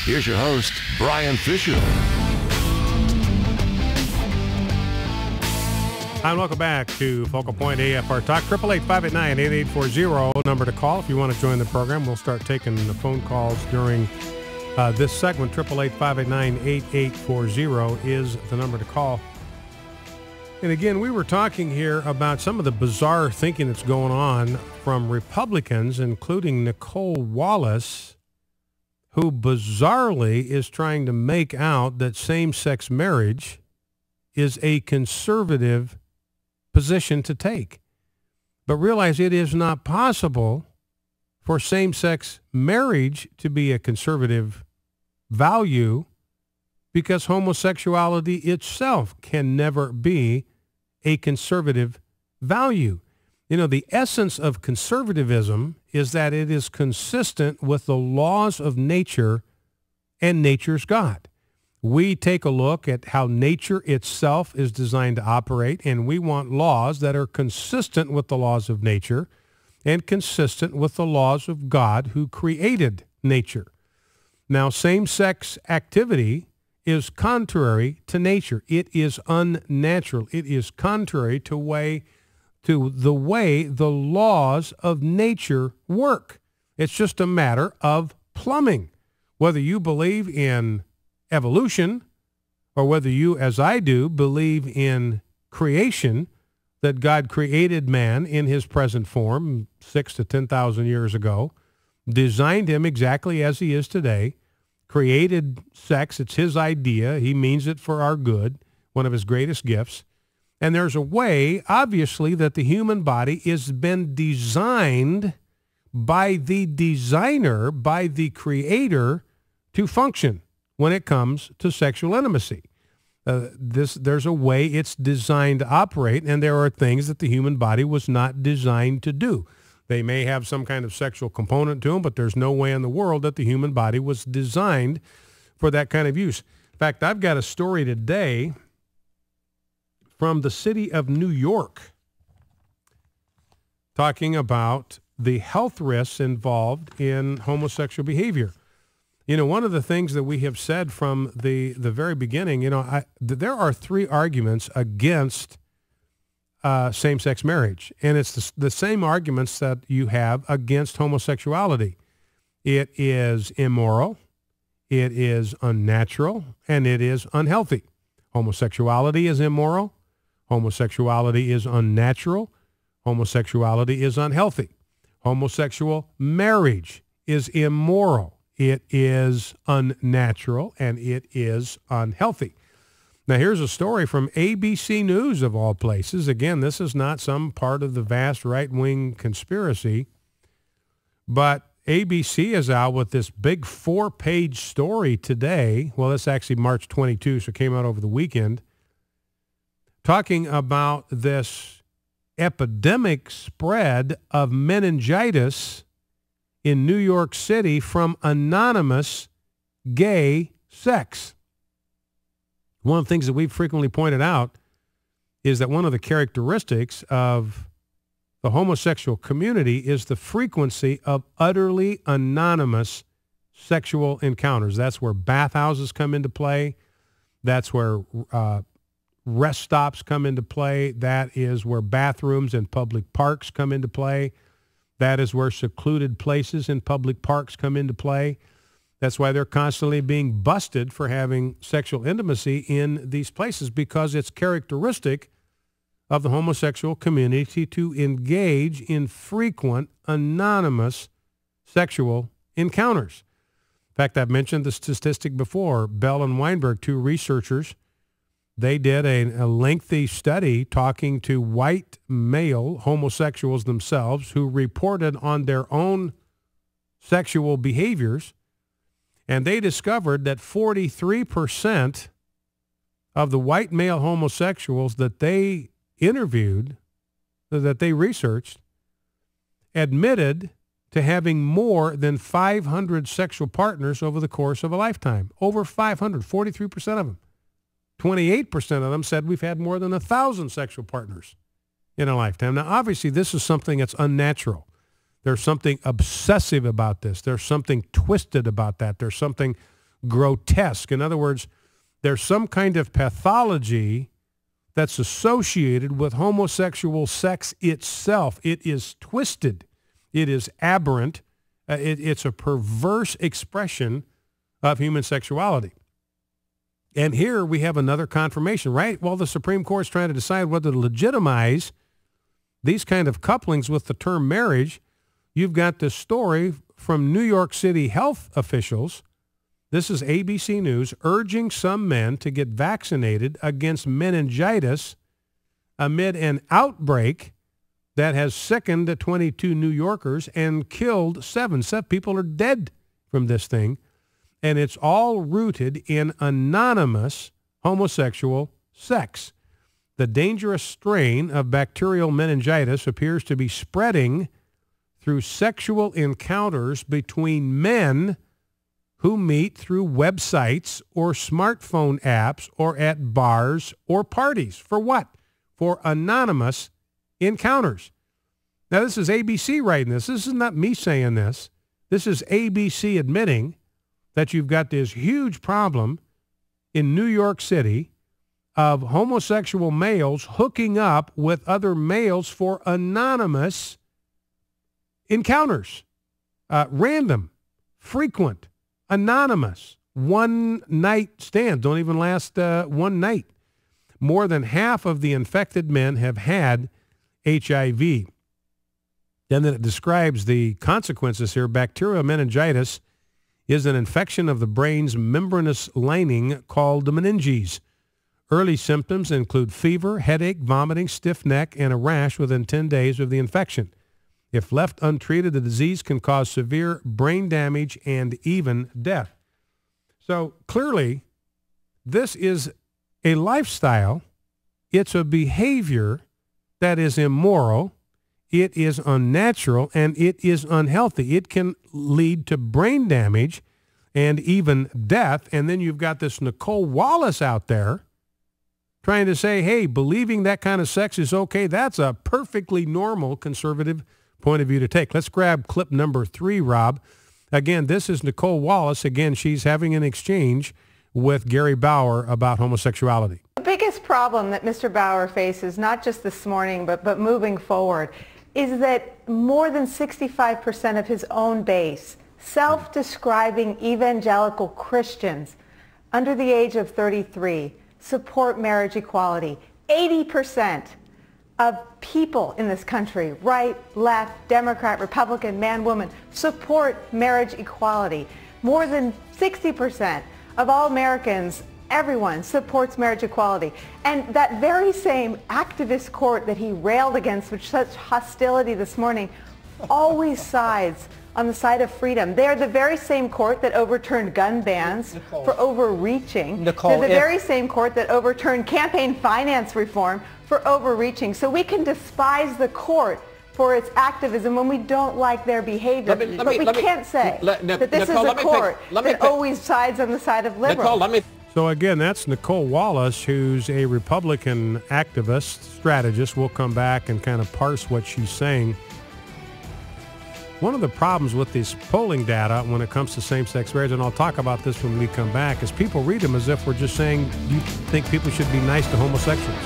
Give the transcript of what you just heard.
Here's your host, Brian Fisher. Hi, and welcome back to Focal Point AFR Talk. 888-589-8840, number to call if you want to join the program. We'll start taking the phone calls during this segment. 888-589-8840 is the number to call. And again, we were talking here about some of the bizarre thinking that's going on from Republicans, including Nicole Wallace, who bizarrely is trying to make out that same-sex marriage is a conservative position to take. But realize it is not possible for same-sex marriage to be a conservative value, because homosexuality itself can never be a conservative value. You know, the essence of conservatism is that it is consistent with the laws of nature and nature's God. We take a look at how nature itself is designed to operate, and we want laws that are consistent with the laws of nature and consistent with the laws of God who created nature. Now, same-sex activity is contrary to nature. It is unnatural. It is contrary to the way the laws of nature work. It's just a matter of plumbing. Whether you believe in evolution or whether you, as I do, believe in creation, that God created man in his present form 6,000 to 10,000 years ago, designed him exactly as he is today, created sex. It's his idea. He means it for our good, one of his greatest gifts. And there's a way, obviously, that the human body has been designed by the designer, by the creator, to function when it comes to sexual intimacy. There's a way it's designed to operate, and there are things that the human body was not designed to do. They may have some kind of sexual component to them, but there's no way in the world that the human body was designed for that kind of use. In fact, I've got a story today from the city of New York talking about the health risks involved in homosexual behavior. You know, one of the things that we have said from the very beginning, there are three arguments against same-sex marriage, and it's the same arguments that you have against homosexuality. It is immoral, it is unnatural, and it is unhealthy. Homosexuality is immoral, homosexuality is unnatural, homosexuality is unhealthy. Homosexual marriage is immoral, it is unnatural, and it is unhealthy. Now, here's a story from ABC News, of all places. Again, this is not some part of the vast right-wing conspiracy, but ABC is out with this big 4-page story today. Well, it's actually March 22, so it came out over the weekend, talking about this epidemic spread of meningitis in New York City from anonymous gay sex. One of the things that we've frequently pointed out is that one of the characteristics of the homosexual community is the frequency of utterly anonymous sexual encounters. That's where bathhouses come into play. That's where rest stops come into play. That is where bathrooms and public parks come into play. That is where secluded places in public parks come into play. That's why they're constantly being busted for having sexual intimacy in these places, because it's characteristic of the homosexual community to engage in frequent, anonymous sexual encounters. In fact, I've mentioned the statistic before. Bell and Weinberg, two researchers, they did a lengthy study talking to white male homosexuals themselves who reported on their own sexual behaviors. And they discovered that 43% of the white male homosexuals that they interviewed, that they researched, admitted to having more than 500 sexual partners over the course of a lifetime. Over 500, 43% of them. 28% of them said we've had more than 1,000 sexual partners in a lifetime. Now, obviously, this is something that's unnatural. There's something obsessive about this. There's something twisted about that. There's something grotesque. In other words, there's some kind of pathology that's associated with homosexual sex itself. It is twisted. It is aberrant. It's a perverse expression of human sexuality. And here we have another confirmation, right? Well, the Supreme Court's trying to decide whether to legitimize these kind of couplings with the term marriage. You've got this story from New York City health officials. This is ABC News, urging some men to get vaccinated against meningitis amid an outbreak that has sickened 22 New Yorkers and killed 7. 7 people are dead from this thing, and it's all rooted in anonymous homosexual sex. The dangerous strain of bacterial meningitis appears to be spreading through sexual encounters between men who meet through websites or smartphone apps or at bars or parties. For what? For anonymous encounters. Now, this is ABC writing this. This is not me saying this. This is ABC admitting that you've got this huge problem in New York City of homosexual males hooking up with other males for anonymous encounters. Random, frequent, anonymous, one-night stands. Don't even last one night. More than half of the infected men have had HIV. Then it describes the consequences here. Bacterial meningitis is an infection of the brain's membranous lining called the meninges. Early symptoms include fever, headache, vomiting, stiff neck, and a rash within 10 days of the infection. If left untreated, the disease can cause severe brain damage and even death. So clearly, this is a lifestyle. It's a behavior that is immoral. It is unnatural, and it is unhealthy. It can lead to brain damage and even death. And then you've got this Nicole Wallace out there trying to say, hey, believing that kind of sex is okay, that's a perfectly normal conservative point of view to take. Let's grab clip number 3, Rob. Again, this is Nicole Wallace. Again, she's having an exchange with Gary Bauer about homosexuality. The biggest problem that Mr. Bauer faces, not just this morning, but moving forward, is that more than 65% of his own base, self-describing evangelical Christians under the age of 33, support marriage equality. 80% of people in this country, right, left, Democrat, Republican, man, woman, support marriage equality. More than 60% of all Americans, everyone supports marriage equality. And that very same activist court that he railed against with such hostility this morning always sides on the side of freedom. They're the very same court that overturned gun bans for overreaching. They're the very same court that overturned campaign finance reform for overreaching. So we can despise the court for its activism when we don't like their behavior. But we can't say that this is a court that always sides on the side of liberals. So again, that's Nicole Wallace, who's a Republican activist, strategist. We'll come back and kind of parse what she's saying. One of the problems with this polling data when it comes to same-sex marriage, and I'll talk about this when we come back, is people read them as if we're just saying you think people should be nice to homosexuals.